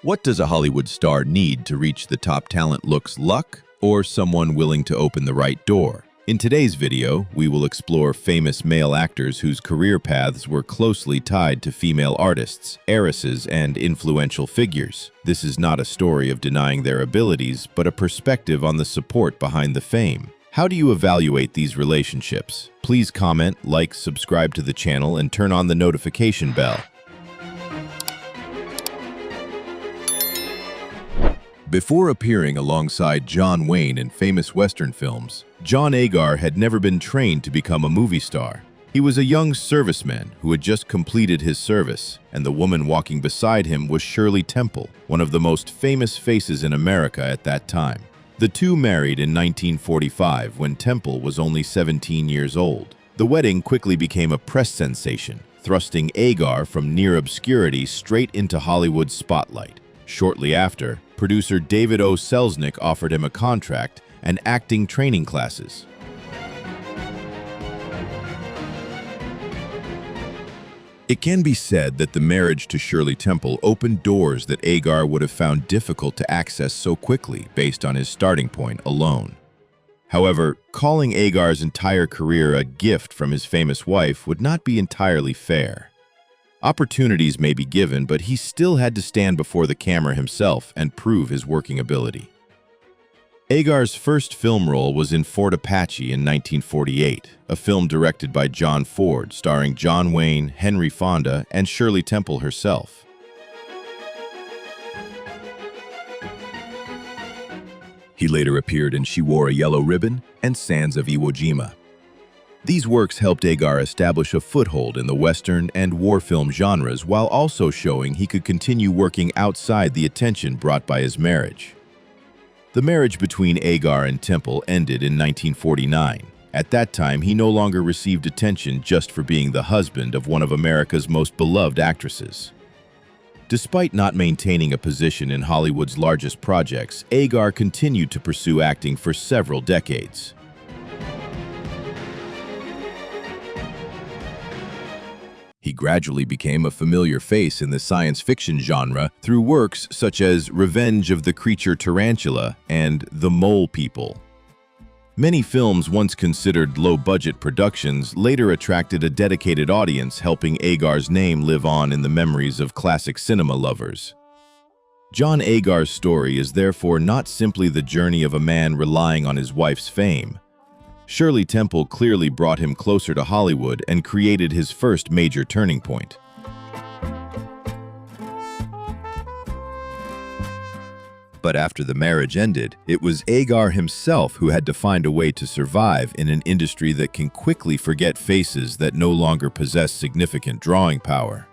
What does a Hollywood star need to reach the top talent? Looks, luck, or someone willing to open the right door? In today's video, we will explore famous male actors whose career paths were closely tied to female artists, heiresses, and influential figures. This is not a story of denying their abilities, but a perspective on the support behind the fame. How do you evaluate these relationships? Please comment, like, subscribe to the channel, and turn on the notification bell. Before appearing alongside John Wayne in famous Western films, John Agar had never been trained to become a movie star. He was a young serviceman who had just completed his service, and the woman walking beside him was Shirley Temple, one of the most famous faces in America at that time. The two married in 1945 when Temple was only 17 years old. The wedding quickly became a press sensation, thrusting Agar from near obscurity straight into Hollywood's spotlight. Shortly after, producer David O. Selznick offered him a contract and acting training classes. It can be said that the marriage to Shirley Temple opened doors that Agar would have found difficult to access so quickly based on his starting point alone. However, calling Agar's entire career a gift from his famous wife would not be entirely fair. Opportunities may be given, but he still had to stand before the camera himself and prove his working ability. Agar's first film role was in Fort Apache in 1948, a film directed by John Ford, starring John Wayne, Henry Fonda, and Shirley Temple herself. He later appeared in She Wore a Yellow Ribbon and Sands of Iwo Jima. These works helped Agar establish a foothold in the Western and war film genres while also showing he could continue working outside the attention brought by his marriage. The marriage between Agar and Temple ended in 1949. At that time, he no longer received attention just for being the husband of one of America's most beloved actresses. Despite not maintaining a position in Hollywood's largest projects, Agar continued to pursue acting for several decades. He gradually became a familiar face in the science fiction genre through works such as Revenge of the Creature Tarantula and The Mole People. Many films once considered low-budget productions later attracted a dedicated audience, helping Agar's name live on in the memories of classic cinema lovers. John Agar's story is therefore not simply the journey of a man relying on his wife's fame. Shirley Temple clearly brought him closer to Hollywood and created his first major turning point. But after the marriage ended, it was Agar himself who had to find a way to survive in an industry that can quickly forget faces that no longer possess significant drawing power.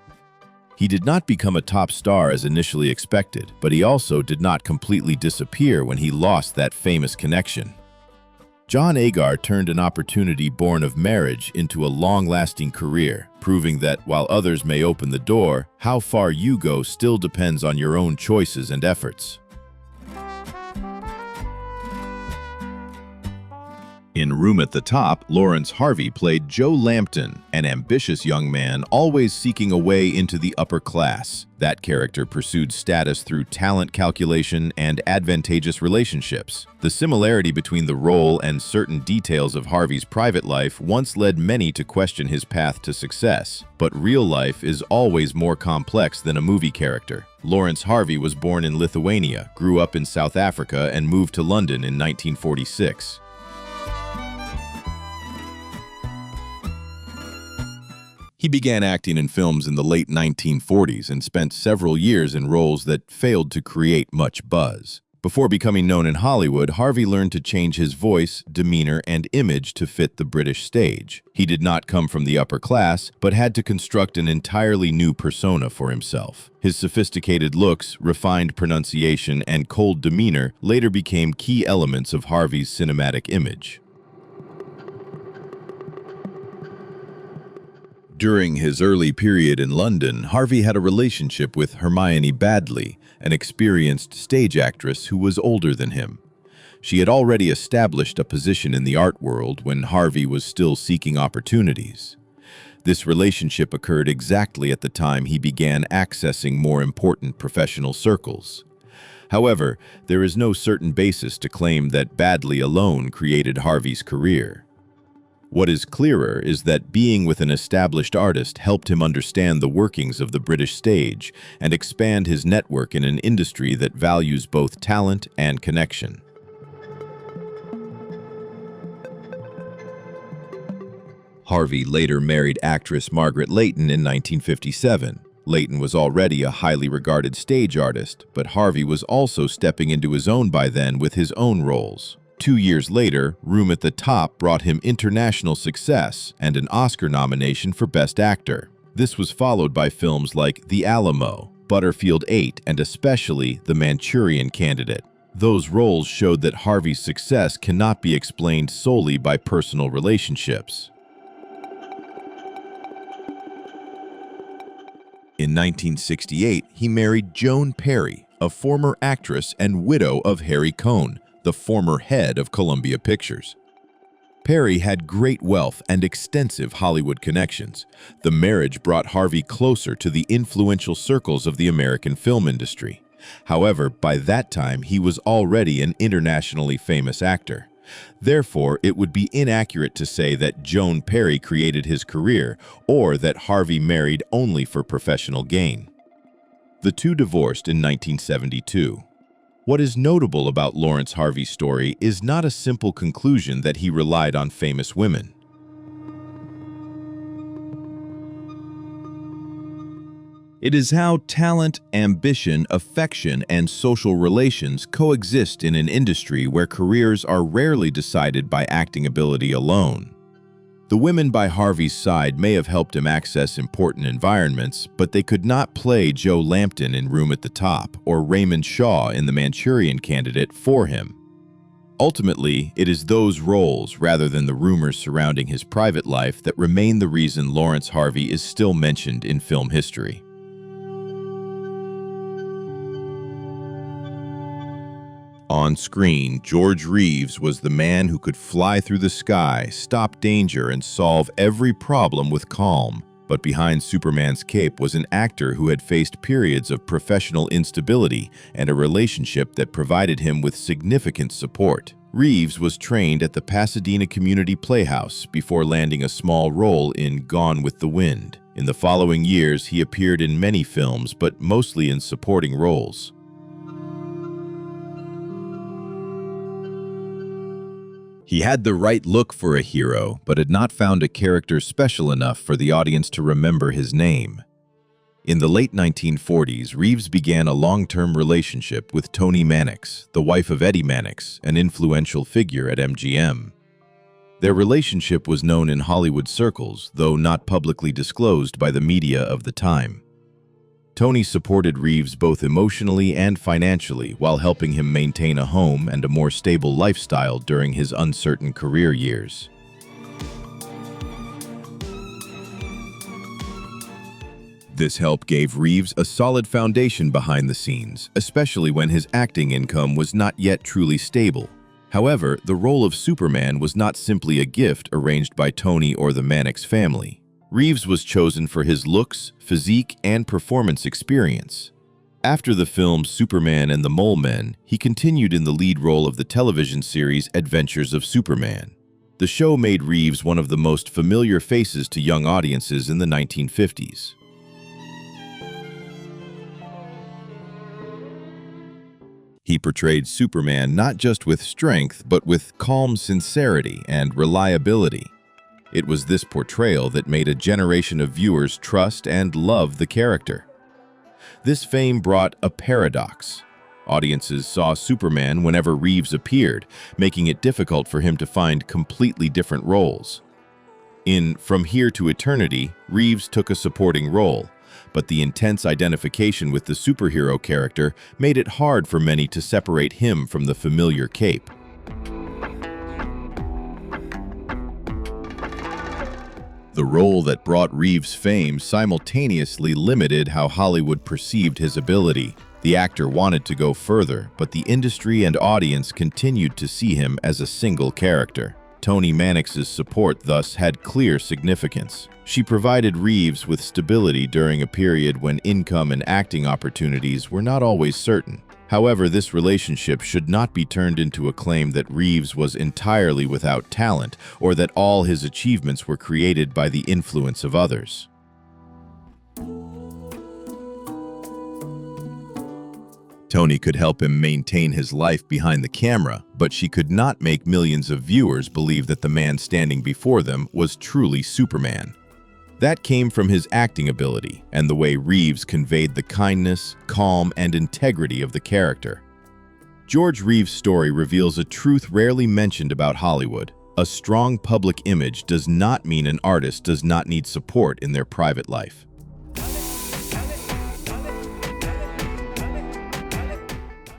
He did not become a top star as initially expected, but he also did not completely disappear when he lost that famous connection. John Agar turned an opportunity born of marriage into a long-lasting career, proving that while others may open the door, how far you go still depends on your own choices and efforts. In Room at the Top, Lawrence Harvey played Joe Lampton, an ambitious young man always seeking a way into the upper class. That character pursued status through talent calculation and advantageous relationships. The similarity between the role and certain details of Harvey's private life once led many to question his path to success. But real life is always more complex than a movie character. Lawrence Harvey was born in Lithuania, grew up in South Africa, and moved to London in 1946. He began acting in films in the late 1940s and spent several years in roles that failed to create much buzz. Before becoming known in Hollywood, Harvey learned to change his voice, demeanor, and image to fit the British stage. He did not come from the upper class, but had to construct an entirely new persona for himself. His sophisticated looks, refined pronunciation, and cold demeanor later became key elements of Harvey's cinematic image. During his early period in London, Harvey had a relationship with Hermione Baddeley, an experienced stage actress who was older than him. She had already established a position in the art world when Harvey was still seeking opportunities. This relationship occurred exactly at the time he began accessing more important professional circles. However, there is no certain basis to claim that Badley alone created Harvey's career. What is clearer is that being with an established artist helped him understand the workings of the British stage and expand his network in an industry that values both talent and connection. Harvey later married actress Margaret Leighton in 1957. Leighton was already a highly regarded stage artist, but Harvey was also stepping into his own by then with his own roles. 2 years later, Room at the Top brought him international success and an Oscar nomination for Best Actor. This was followed by films like The Alamo, Butterfield 8, and especially The Manchurian Candidate. Those roles showed that Harvey's success cannot be explained solely by personal relationships. In 1968, he married Joan Perry, a former actress and widow of Harry Cohn, the former head of Columbia Pictures. Perry had great wealth and extensive Hollywood connections. The marriage brought Harvey closer to the influential circles of the American film industry. However, by that time, he was already an internationally famous actor. Therefore, it would be inaccurate to say that Joan Perry created his career or that Harvey married only for professional gain. The two divorced in 1972. What is notable about Lawrence Harvey's story is not a simple conclusion that he relied on famous women. It is how talent, ambition, affection, and social relations coexist in an industry where careers are rarely decided by acting ability alone. The women by Harvey's side may have helped him access important environments, but they could not play Joe Lampton in Room at the Top or Raymond Shaw in The Manchurian Candidate for him. Ultimately, it is those roles rather than the rumors surrounding his private life that remain the reason Lawrence Harvey is still mentioned in film history. On screen, George Reeves was the man who could fly through the sky, stop danger, and solve every problem with calm. But behind Superman's cape was an actor who had faced periods of professional instability and a relationship that provided him with significant support. Reeves was trained at the Pasadena Community Playhouse before landing a small role in Gone with the Wind. In the following years, he appeared in many films, but mostly in supporting roles. He had the right look for a hero, but had not found a character special enough for the audience to remember his name. In the late 1940s, Reeves began a long-term relationship with Toni Mannix, the wife of Eddie Mannix, an influential figure at MGM. Their relationship was known in Hollywood circles, though not publicly disclosed by the media of the time. Toni supported Reeves both emotionally and financially while helping him maintain a home and a more stable lifestyle during his uncertain career years. This help gave Reeves a solid foundation behind the scenes, especially when his acting income was not yet truly stable. However, the role of Superman was not simply a gift arranged by Toni or the Mannix family. Reeves was chosen for his looks, physique, and performance experience. After the film Superman and the Mole Men, he continued in the lead role of the television series Adventures of Superman. The show made Reeves one of the most familiar faces to young audiences in the 1950s. He portrayed Superman not just with strength, but with calm sincerity and reliability. It was this portrayal that made a generation of viewers trust and love the character. This fame brought a paradox. Audiences saw Superman whenever Reeves appeared, making it difficult for him to find completely different roles. In From Here to Eternity, Reeves took a supporting role, but the intense identification with the superhero character made it hard for many to separate him from the familiar cape. The role that brought Reeves fame simultaneously limited how Hollywood perceived his ability. The actor wanted to go further, but the industry and audience continued to see him as a single character. Toni Mannix's support thus had clear significance. She provided Reeves with stability during a period when income and acting opportunities were not always certain. However, this relationship should not be turned into a claim that Reeves was entirely without talent or that all his achievements were created by the influence of others. Toni could help him maintain his life behind the camera, but she could not make millions of viewers believe that the man standing before them was truly Superman. That came from his acting ability and the way Reeves conveyed the kindness, calm, and integrity of the character. George Reeves' story reveals a truth rarely mentioned about Hollywood. A strong public image does not mean an artist does not need support in their private life.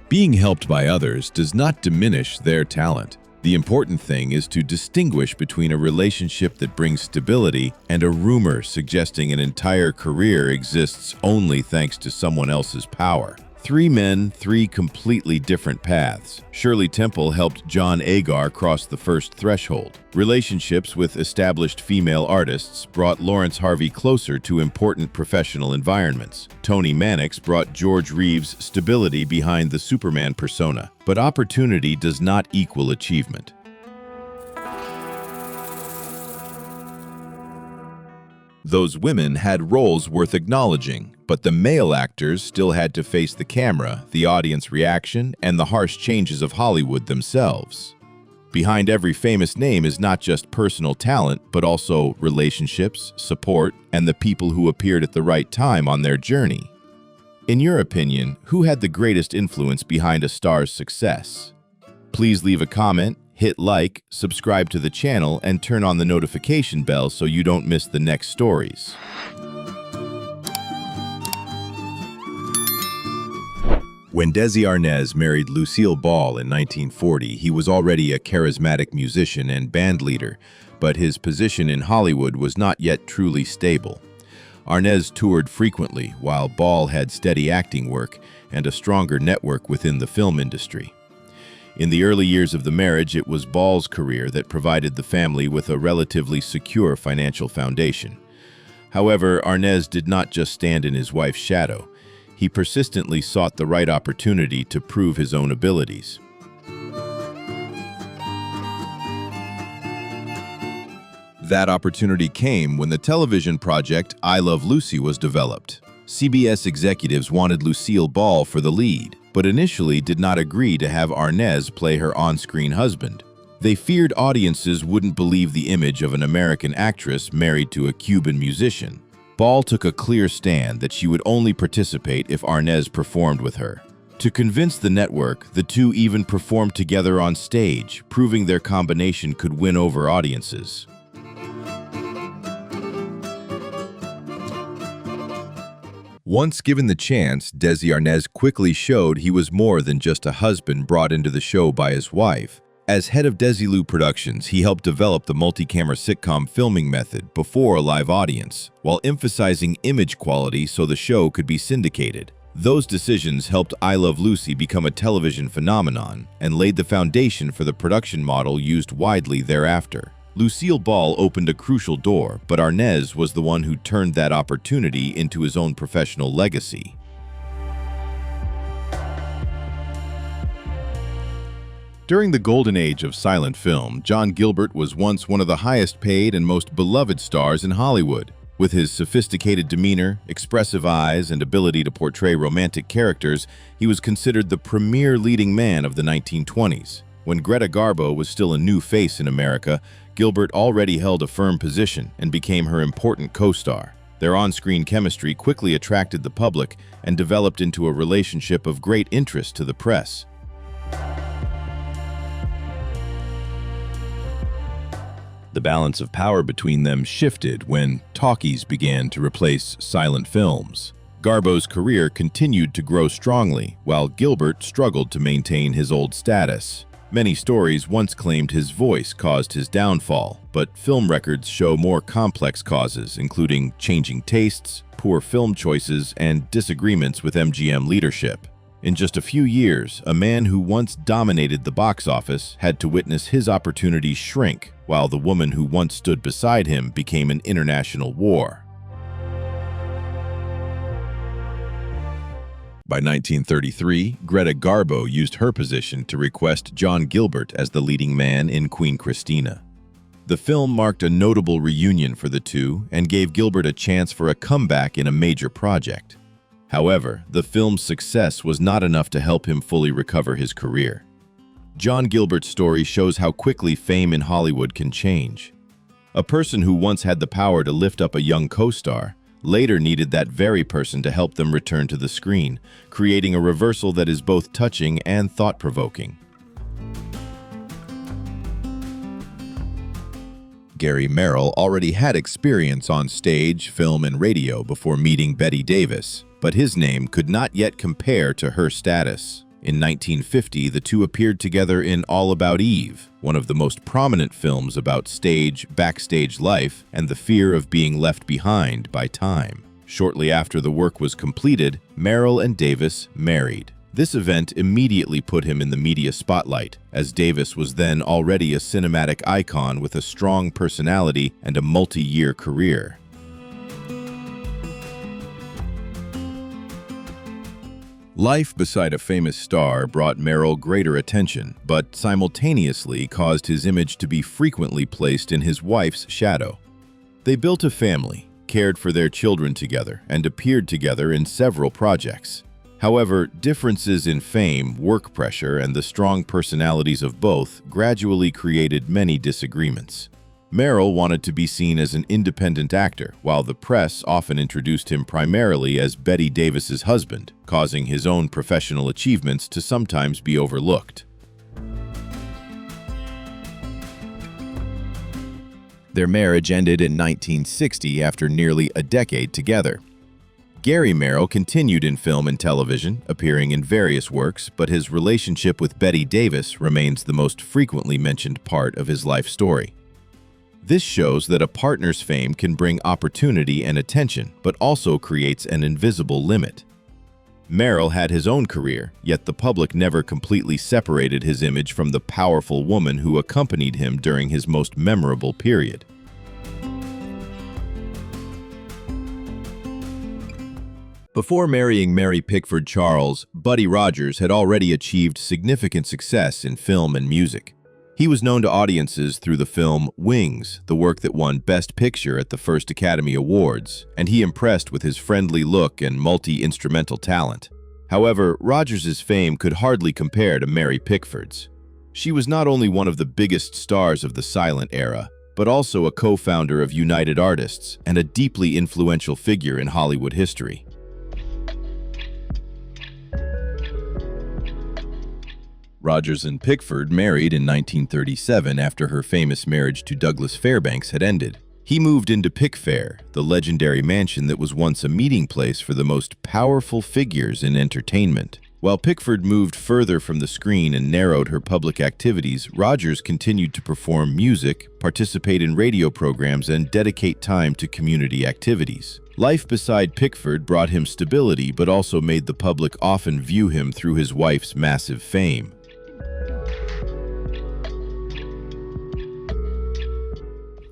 Being helped by others does not diminish their talent. The important thing is to distinguish between a relationship that brings stability and a rumor suggesting an entire career exists only thanks to someone else's power. 3 men, 3 completely different paths. Shirley Temple helped John Agar cross the first threshold. Relationships with established female artists brought Lawrence Harvey closer to important professional environments. Toni Mannix brought George Reeves stability behind the Superman persona. But opportunity does not equal achievement. Those women had roles worth acknowledging, but the male actors still had to face the camera, the audience reaction, and the harsh changes of Hollywood themselves. Behind every famous name is not just personal talent, but also relationships, support, and the people who appeared at the right time on their journey. In your opinion, who had the greatest influence behind a star's success? Please leave a comment, hit like, subscribe to the channel, and turn on the notification bell so you don't miss the next stories. When Desi Arnaz married Lucille Ball in 1940, he was already a charismatic musician and band leader, but his position in Hollywood was not yet truly stable. Arnaz toured frequently, while Ball had steady acting work and a stronger network within the film industry. In the early years of the marriage, it was Ball's career that provided the family with a relatively secure financial foundation. However, Arnaz did not just stand in his wife's shadow. He persistently sought the right opportunity to prove his own abilities. That opportunity came when the television project I Love Lucy was developed. CBS executives wanted Lucille Ball for the lead, but initially did not agree to have Arnaz play her on-screen husband. They feared audiences wouldn't believe the image of an American actress married to a Cuban musician. Ball took a clear stand that she would only participate if Arnaz performed with her. To convince the network, the two even performed together on stage, proving their combination could win over audiences. Once given the chance, Desi Arnaz quickly showed he was more than just a husband brought into the show by his wife. As head of Desilu Productions, he helped develop the multi-camera sitcom filming method before a live audience, while emphasizing image quality so the show could be syndicated. Those decisions helped I Love Lucy become a television phenomenon and laid the foundation for the production model used widely thereafter. Lucille Ball opened a crucial door, but Arnaz was the one who turned that opportunity into his own professional legacy. During the golden age of silent film, John Gilbert was once one of the highest paid and most beloved stars in Hollywood. With his sophisticated demeanor, expressive eyes, and ability to portray romantic characters, he was considered the premier leading man of the 1920s. When Greta Garbo was still a new face in America, Gilbert already held a firm position and became her important co-star. Their on-screen chemistry quickly attracted the public and developed into a relationship of great interest to the press. The balance of power between them shifted when talkies began to replace silent films. Garbo's career continued to grow strongly, while Gilbert struggled to maintain his old status. Many stories once claimed his voice caused his downfall, but film records show more complex causes, including changing tastes, poor film choices, and disagreements with MGM leadership. In just a few years, a man who once dominated the box office had to witness his opportunities shrink, while the woman who once stood beside him became an international war. By 1933, Greta Garbo used her position to request John Gilbert as the leading man in Queen Christina. The film marked a notable reunion for the two and gave Gilbert a chance for a comeback in a major project. However, the film's success was not enough to help him fully recover his career. John Gilbert's story shows how quickly fame in Hollywood can change. A person who once had the power to lift up a young co-star later needed that very person to help them return to the screen, creating a reversal that is both touching and thought-provoking. Gary Merrill already had experience on stage, film, and radio before meeting Bette Davis, but his name could not yet compare to her status. In 1950, the two appeared together in All About Eve, one of the most prominent films about backstage life, and the fear of being left behind by time. Shortly after the work was completed, Merrill and Davis married. This event immediately put him in the media spotlight, as Davis was then already a cinematic icon with a strong personality and a multi-year career. Life beside a famous star brought Merrill greater attention, but simultaneously caused his image to be frequently placed in his wife's shadow. They built a family, cared for their children together, and appeared together in several projects. However, differences in fame, work pressure, and the strong personalities of both gradually created many disagreements. Merrill wanted to be seen as an independent actor, while the press often introduced him primarily as Bette Davis's husband, causing his own professional achievements to sometimes be overlooked. Their marriage ended in 1960 after nearly a decade together. Gary Merrill continued in film and television, appearing in various works, but his relationship with Bette Davis remains the most frequently mentioned part of his life story. This shows that a partner's fame can bring opportunity and attention, but also creates an invisible limit. Merrill had his own career, yet the public never completely separated his image from the powerful woman who accompanied him during his most memorable period. Before marrying Mary Pickford Charles, Buddy Rogers had already achieved significant success in film and music. He was known to audiences through the film Wings, the work that won Best Picture at the first Academy Awards, and he impressed with his friendly look and multi-instrumental talent. However, Rogers' fame could hardly compare to Mary Pickford's. She was not only one of the biggest stars of the silent era, but also a co-founder of United Artists and a deeply influential figure in Hollywood history. Rogers and Pickford married in 1937 after her famous marriage to Douglas Fairbanks had ended. He moved into Pickfair, the legendary mansion that was once a meeting place for the most powerful figures in entertainment. While Pickford moved further from the screen and narrowed her public activities, Rogers continued to perform music, participate in radio programs, and dedicate time to community activities. Life beside Pickford brought him stability, but also made the public often view him through his wife's massive fame.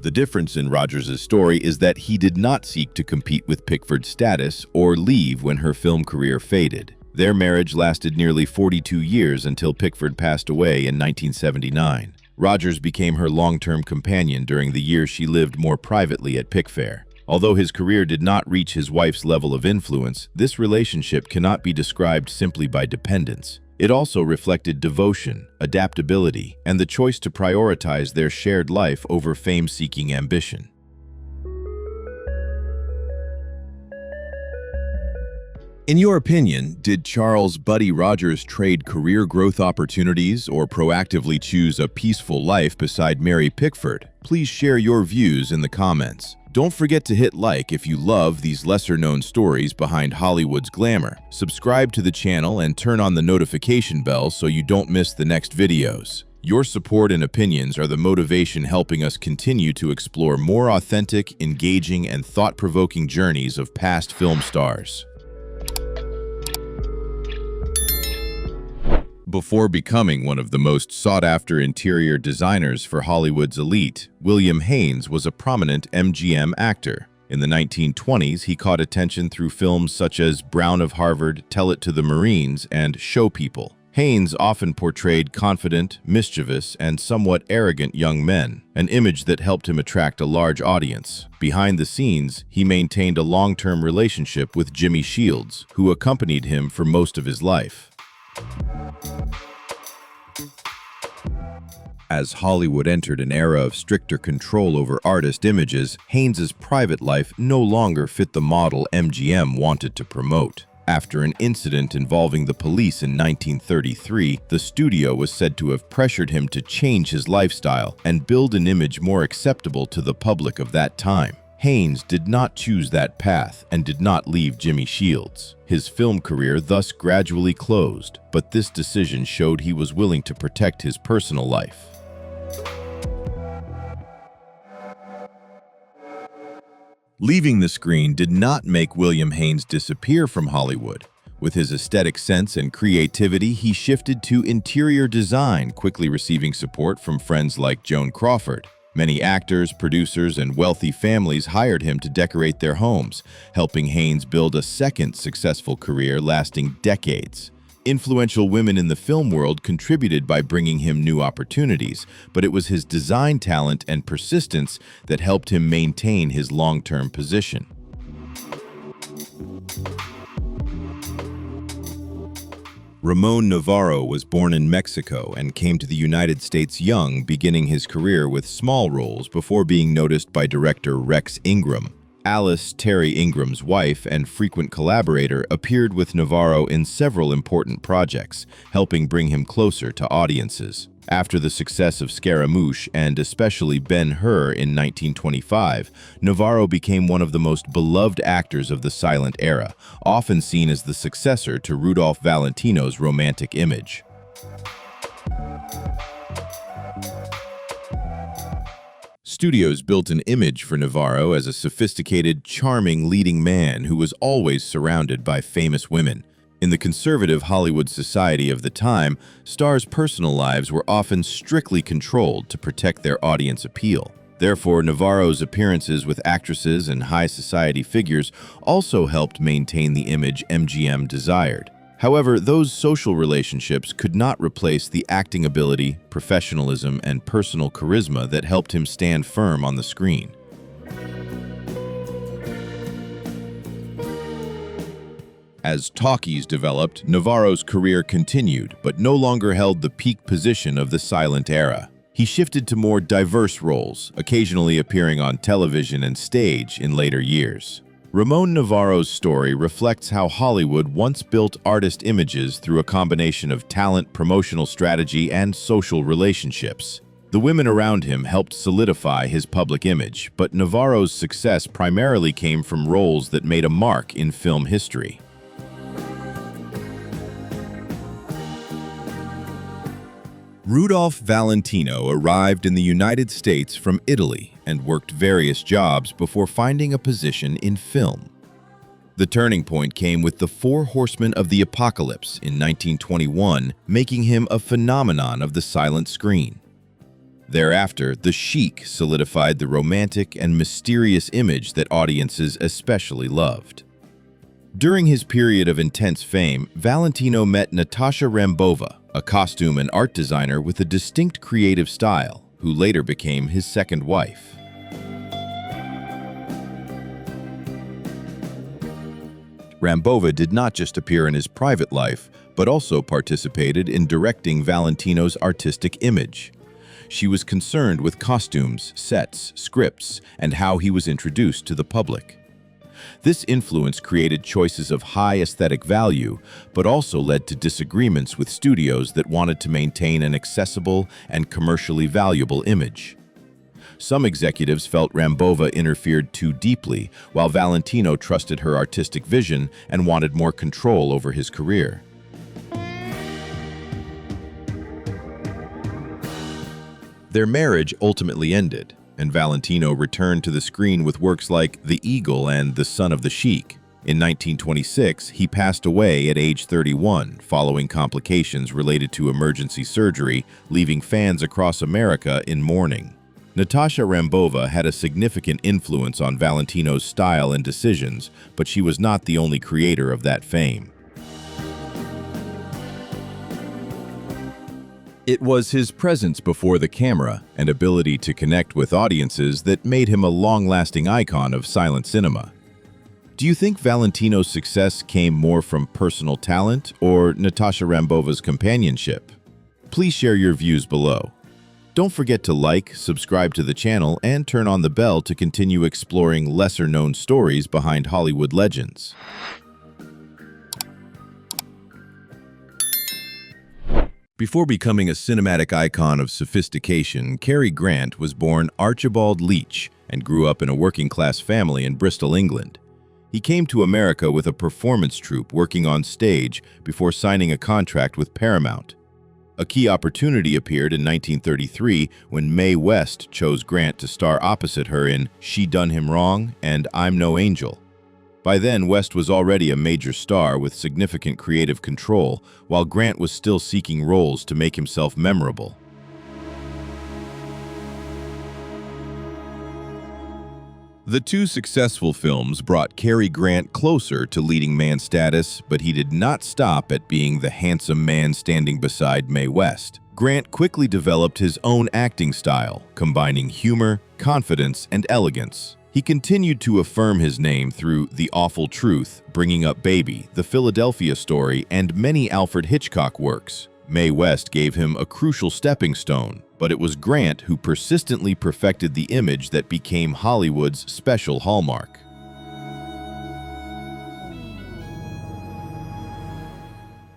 The difference in Rogers' story is that he did not seek to compete with Pickford's status or leave when her film career faded. Their marriage lasted nearly 42 years until Pickford passed away in 1979. Rogers became her long-term companion during the years she lived more privately at Pickfair. Although his career did not reach his wife's level of influence, this relationship cannot be described simply by dependence. It also reflected devotion, adaptability, and the choice to prioritize their shared life over fame-seeking ambition. In your opinion, did Charles "Buddy" Rogers trade career growth opportunities or proactively choose a peaceful life beside Mary Pickford? Please share your views in the comments. Don't forget to hit like if you love these lesser-known stories behind Hollywood's glamour. Subscribe to the channel and turn on the notification bell so you don't miss the next videos. Your support and opinions are the motivation helping us continue to explore more authentic, engaging, and thought-provoking journeys of past film stars. Before becoming one of the most sought-after interior designers for Hollywood's elite, William Haynes was a prominent MGM actor. In the 1920s, he caught attention through films such as Brown of Harvard, Tell It to the Marines, and Show People. Haynes often portrayed confident, mischievous, and somewhat arrogant young men, an image that helped him attract a large audience. Behind the scenes, he maintained a long-term relationship with Jimmy Shields, who accompanied him for most of his life. As Hollywood entered an era of stricter control over artist images, Haynes's private life no longer fit the model MGM wanted to promote. After an incident involving the police in 1933, the studio was said to have pressured him to change his lifestyle and build an image more acceptable to the public of that time. Haynes did not choose that path and did not leave Jimmy Shields. His film career thus gradually closed, but this decision showed he was willing to protect his personal life. Leaving the screen did not make William Haynes disappear from Hollywood. With his aesthetic sense and creativity, he shifted to interior design, quickly receiving support from friends like Joan Crawford. Many actors, producers, and wealthy families hired him to decorate their homes, helping Haynes build a second successful career lasting decades. Influential women in the film world contributed by bringing him new opportunities, but it was his design talent and persistence that helped him maintain his long-term position. Ramon Navarro was born in Mexico and came to the United States young, beginning his career with small roles before being noticed by director Rex Ingram. Alice, Terry Ingram's wife and frequent collaborator, appeared with Navarro in several important projects, helping bring him closer to audiences. After the success of Scaramouche and especially Ben-Hur in 1925, Navarro became one of the most beloved actors of the silent era, often seen as the successor to Rudolph Valentino's romantic image. Studios built an image for Navarro as a sophisticated, charming leading man who was always surrounded by famous women. In the conservative Hollywood society of the time, stars' personal lives were often strictly controlled to protect their audience appeal. Therefore, Navarro's appearances with actresses and high society figures also helped maintain the image MGM desired. However, those social relationships could not replace the acting ability, professionalism, and personal charisma that helped him stand firm on the screen. As talkies developed, Navarro's career continued, but no longer held the peak position of the silent era. He shifted to more diverse roles, occasionally appearing on television and stage in later years. Ramon Navarro's story reflects how Hollywood once built artist images through a combination of talent, promotional strategy, and social relationships. The women around him helped solidify his public image, but Navarro's success primarily came from roles that made a mark in film history. Rudolph Valentino arrived in the United States from Italy and worked various jobs before finding a position in film. The turning point came with The Four Horsemen of the Apocalypse in 1921, making him a phenomenon of the silent screen. Thereafter, The Sheik solidified the romantic and mysterious image that audiences especially loved. During his period of intense fame, Valentino met Natasha Rambova, a costume and art designer with a distinct creative style, who later became his second wife. Rambova did not just appear in his private life, but also participated in directing Valentino's artistic image. She was concerned with costumes, sets, scripts, and how he was introduced to the public. This influence created choices of high aesthetic value, but also led to disagreements with studios that wanted to maintain an accessible and commercially valuable image. Some executives felt Rambova interfered too deeply, while Valentino trusted her artistic vision and wanted more control over his career. Their marriage ultimately ended, and Valentino returned to the screen with works like The Eagle and The Son of the Sheik. In 1926, he passed away at age 31 following complications related to emergency surgery, leaving fans across America in mourning. Natasha Rambova had a significant influence on Valentino's style and decisions, but she was not the only creator of that fame. It was his presence before the camera and ability to connect with audiences that made him a long-lasting icon of silent cinema. Do you think Valentino's success came more from personal talent or Natasha Rambova's companionship? Please share your views below. Don't forget to like, subscribe to the channel, and turn on the bell to continue exploring lesser-known stories behind Hollywood legends. Before becoming a cinematic icon of sophistication, Cary Grant was born Archibald Leach and grew up in a working-class family in Bristol, England. He came to America with a performance troupe working on stage before signing a contract with Paramount. A key opportunity appeared in 1933 when Mae West chose Grant to star opposite her in She Done Him Wrong and I'm No Angel. By then, West was already a major star with significant creative control, while Grant was still seeking roles to make himself memorable. The two successful films brought Cary Grant closer to leading man status, but he did not stop at being the handsome man standing beside Mae West. Grant quickly developed his own acting style, combining humor, confidence, and elegance. He continued to affirm his name through The Awful Truth, Bringing Up Baby, The Philadelphia Story, and many Alfred Hitchcock works. Mae West gave him a crucial stepping stone, but it was Grant who persistently perfected the image that became Hollywood's special hallmark.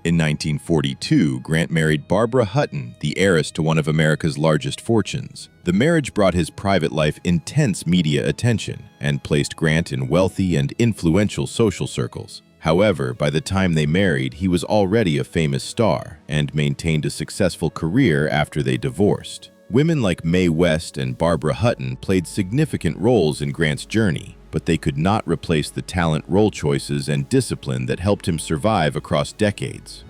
In 1942, Grant married Barbara Hutton, the heiress to one of America's largest fortunes. The marriage brought his private life intense media attention and placed Grant in wealthy and influential social circles. However, by the time they married, he was already a famous star and maintained a successful career after they divorced. Women like Mae West and Barbara Hutton played significant roles in Grant's journey, but they could not replace the talent, role choices, and discipline that helped him survive across decades.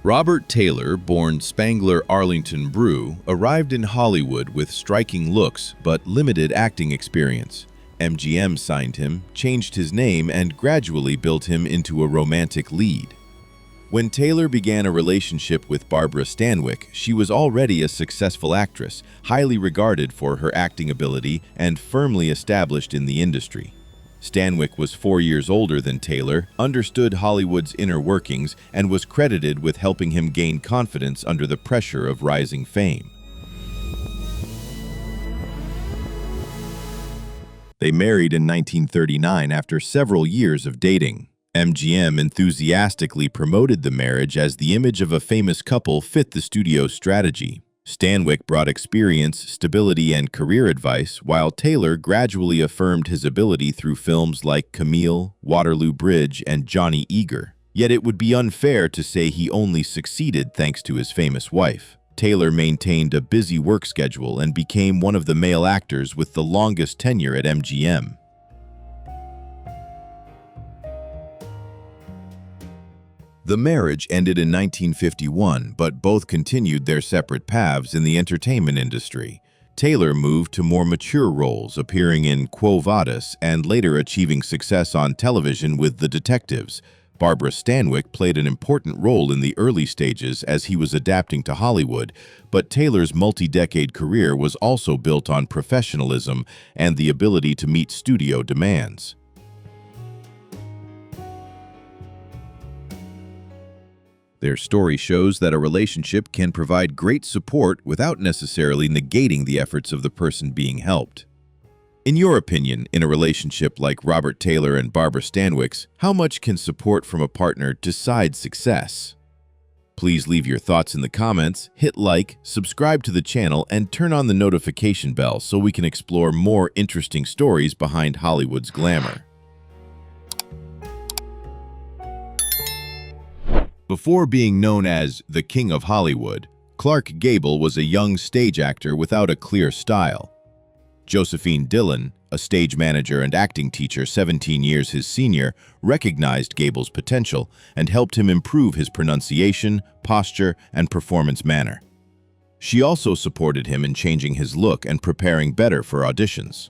Robert Taylor, born Spangler Arlington Brew, arrived in Hollywood with striking looks but limited acting experience. MGM signed him, changed his name, and gradually built him into a romantic lead. When Taylor began a relationship with Barbara Stanwyck, she was already a successful actress, highly regarded for her acting ability and firmly established in the industry. Stanwyck was 4 years older than Taylor, understood Hollywood's inner workings, and was credited with helping him gain confidence under the pressure of rising fame. They married in 1939 after several years of dating. MGM enthusiastically promoted the marriage as the image of a famous couple fit the studio's strategy. Stanwyck brought experience, stability, and career advice, while Taylor gradually affirmed his ability through films like Camille, Waterloo Bridge, and Johnny Eager. Yet it would be unfair to say he only succeeded thanks to his famous wife. Taylor maintained a busy work schedule and became one of the male actors with the longest tenure at MGM. The marriage ended in 1951, but both continued their separate paths in the entertainment industry. Taylor moved to more mature roles, appearing in Quo Vadis and later achieving success on television with The Detectives. Barbara Stanwyck played an important role in the early stages as he was adapting to Hollywood, but Taylor's multi-decade career was also built on professionalism and the ability to meet studio demands. Their story shows that a relationship can provide great support without necessarily negating the efforts of the person being helped. In your opinion, in a relationship like Robert Taylor and Barbara Stanwyck's, how much can support from a partner decide success? Please leave your thoughts in the comments, hit like, subscribe to the channel, and turn on the notification bell so we can explore more interesting stories behind Hollywood's glamour. Before being known as the King of Hollywood, Clark Gable was a young stage actor without a clear style. Josephine Dillon, a stage manager and acting teacher 17 years his senior, recognized Gable's potential and helped him improve his pronunciation, posture, and performance manner. She also supported him in changing his look and preparing better for auditions.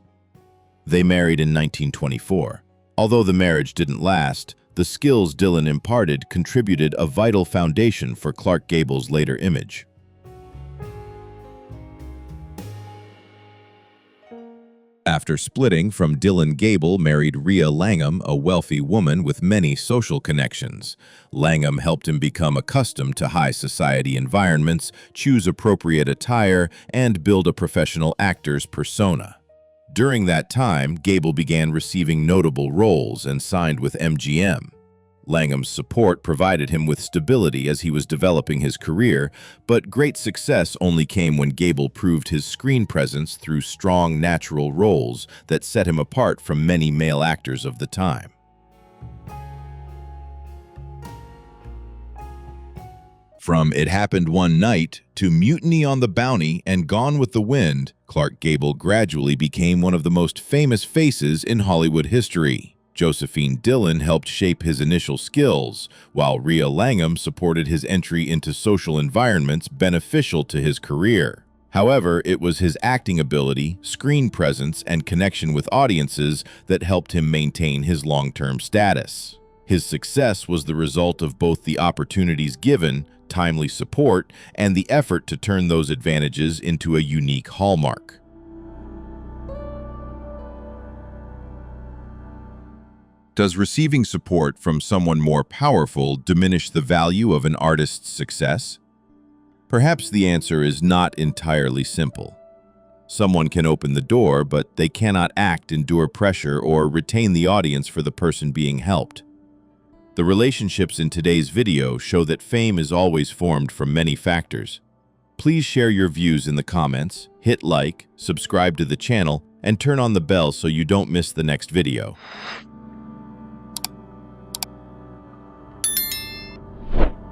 They married in 1924. Although the marriage didn't last, the skills Dillon imparted contributed a vital foundation for Clark Gable's later image. After splitting from Dillon, Gable married Rhea Langham, a wealthy woman with many social connections. Langham helped him become accustomed to high society environments, choose appropriate attire, and build a professional actor's persona. During that time, Gable began receiving notable roles and signed with MGM. Langham's support provided him with stability as he was developing his career, but great success only came when Gable proved his screen presence through strong, natural roles that set him apart from many male actors of the time. From It Happened One Night to Mutiny on the Bounty and Gone with the Wind, Clark Gable gradually became one of the most famous faces in Hollywood history. Josephine Dillon helped shape his initial skills, while Rhea Langham supported his entry into social environments beneficial to his career. However, it was his acting ability, screen presence, and connection with audiences that helped him maintain his long-term status. His success was the result of both the opportunities given, timely support, and the effort to turn those advantages into a unique hallmark. Does receiving support from someone more powerful diminish the value of an artist's success? Perhaps the answer is not entirely simple. Someone can open the door, but they cannot endure pressure, or retain the audience for the person being helped. The relationships in today's video show that fame is always formed from many factors. Please share your views in the comments, hit like, subscribe to the channel, and turn on the bell so you don't miss the next video.